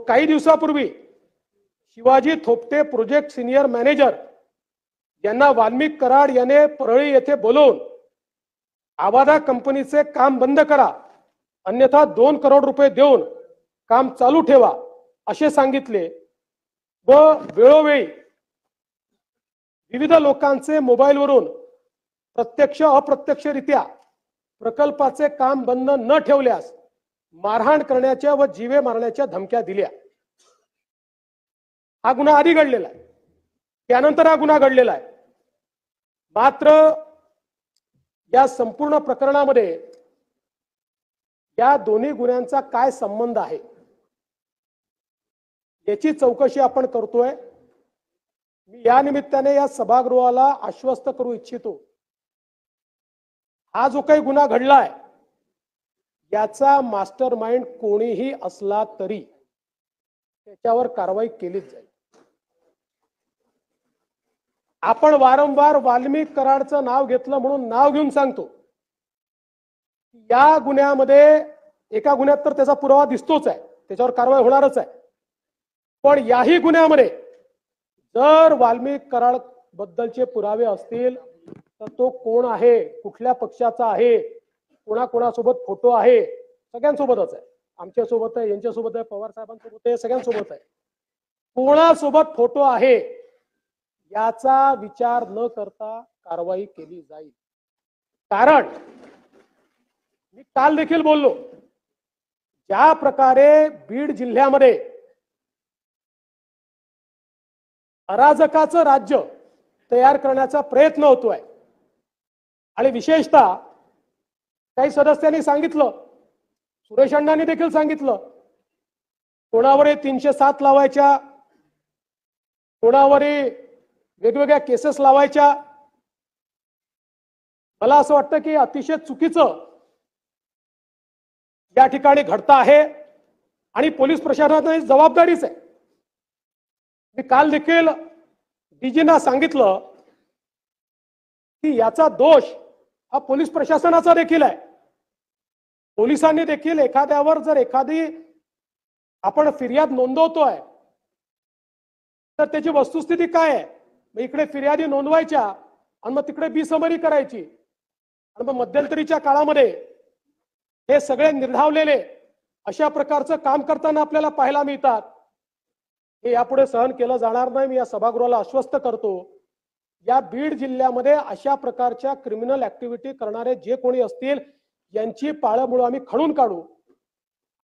काही दिवसापूर्वी Shivaji Thopte project senior manager यांना वाल्मिक कराड याने परळी येथे बोलवून आवादा कंपनीचे काम बंद करा, अन्यथा 2 करोड रुपये देऊन काम चालू ठेवा असे सांगितले व वेळोवेळी विविध लोकांचे मोबाईलवरून प्रत्यक्ष अप्रत्यक्षरित्या प्रकल्पाचे काम बंद न ठेवल्यास मारहाण करण्याच्या व जीवे मारण्याच्या धमक्या दिल्या। हा गुन्हा आधी घडलेला आहे, त्यानंतर हा गुन्हा घडलेला आहे। मात्र या संपूर्ण प्रकरणामध्ये या दोन्ही गुन्ह्यांचा काय संबंध आहे याची चौकशी आपण करतोय। मी या निमित्ताने या सभागृहाला आश्वस्त करू इच्छितो, हा जो काही गुन्हा घडलाय याचा मास्टरमाइंड कोणीही असला तरी त्याच्यावर कारवाई केलीच जाईल। आपण वारंवार वाल्मिक कराडचं नाव घेतलं म्हणून नाव घेऊन सांगतो, या गुन्ह्यामध्ये एका गुन्ह्यात तर त्याचा पुरावा दिसतोच आहे, त्याच्यावर कारवाई होणारच आहे। पण याही गुन्ह्यामध्ये जर वाल्मिक कराड बद्दलचे पुरावे असतील तर तो कोण आहे, कुठल्या पक्षाचा आहे, कोणाकोणासोबत फोटो आहे, सगळ्यांसोबतच आहे। आमच्या सोबत आहे, यांच्या सोबत आहे, पवार साहेबांसोबत आहे, सगळ्यांसोबत आहे। कोणासोबत फोटो आहे याचा विचार न करता कारवाई केली जाईल। कारण मी काल देखील बोललो, ज्या प्रकारे बीड जिल्ह्यामध्ये अराजकाचं राज्य तयार करण्याचा प्रयत्न होतोय आणि विशेषतः काही सदस्यांनी सांगितलं, सुरेश अण्णांनी देखील सांगितलं, कोणावर 307 लावायच्या, कोणावर वेगवेगळ्या केसेस लावायच्या। मला असं वाटतं की अतिशय चुकीचं या ठिकाणी घडतं आहे आणि पोलीस प्रशासनाची जबाबदारीच आहे। मी काल देखील डीजींना सांगितलं की याचा दोष हा पोलीस प्रशासनाचा देखील आहे। पोलिसांनी देखील एखाद्यावर जर एखादी आपण फिर्याद नोंदवतोय तर त्याची वस्तुस्थिती काय आहे, मग इकडे फिर्यादी नोंदवायच्या आणि मग तिकडे बिसमरी करायची आणि मग मध्यंतरीच्या काळामध्ये हे सगळे निर्धावलेले अशा प्रकारचं काम करताना आपल्याला पाहायला मिळतात। हे यापुढे सहन केलं जाणार नाही। मी या सभागृहाला आश्वस्त करतो, या बीड जिल्ह्यामध्ये अशा प्रकारच्या क्रिमिनल ऍक्टिव्हिटी करणारे जे कोणी असतील यांची पाळंमुळं आम्ही खणून काढू